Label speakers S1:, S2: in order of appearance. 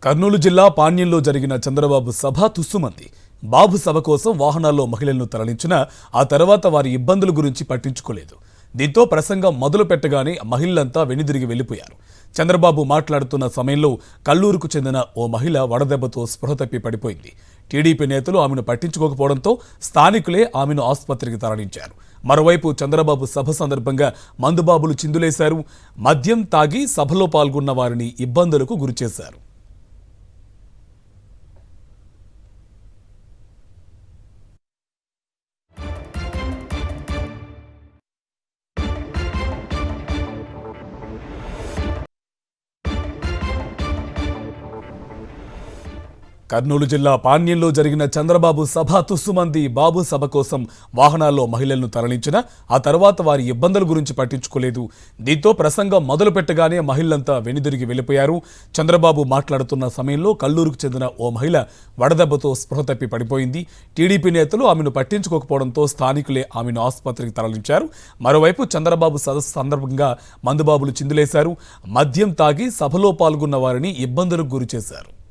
S1: కర్నూలు జిల్లా పాణ్యంలో జరిగిన చంద్రబాబు సభ తుస్సుమంది. బాబు సభ కోసం వాహనాల్లో మహిళలను తరలించినా ఆ తర్వాత వారి ఇబ్బందుల గురించి పట్టించుకోలేదు. దీంతో ప్రసంగం మొదలు పెట్టగానే మహిళలంతా వెనుదిరిగి వెళ్లిపోయారు. చంద్రబాబు మాట్లాడుతున్న సమయంలో కల్లూరుకు చెందిన ఓ మహిళ వడదెబ్బతో స్పృహ తప్పి పడిపోయింది. టీడీపీ నేతలు ఆమెను పట్టించుకోకపోవడంతో స్థానికులే ఆమెను ఆసుపత్రికి తరలించారు. మరోవైపు చంద్రబాబు సభ సందర్భంగా మందుబాబులు చిందులేశారు. మద్యం తాగి సభలో పాల్గొన్న వారిని ఇబ్బందులకు గురిచేశారు. కర్నూలు జిల్లా పాణ్యంలో జరిగిన చంద్రబాబు సభ తుస్సుమంది. బాబు సభ కోసం వాహనాల్లో మహిళలను తరలించిన ఆ తర్వాత వారి ఇబ్బందుల గురించి పట్టించుకోలేదు. దీంతో ప్రసంగం మొదలు పెట్టగానే మహిళలంతా వెనుదిరిగి వెళ్లిపోయారు. చంద్రబాబు మాట్లాడుతున్న సమయంలో కల్లూరుకు చెందిన ఓ మహిళ వడదెబ్బతో స్పృహ తప్పి పడిపోయింది. టీడీపీ నేతలు ఆమెను పట్టించుకోకపోవడంతో స్థానికులే ఆమెను ఆసుపత్రికి తరలించారు. మరోవైపు చంద్రబాబు సదస్సు సందర్భంగా మందుబాబులు చిందులేశారు. మద్యం తాగి సభలో పాల్గొన్న వారిని ఇబ్బందులకు గురిచేశారు.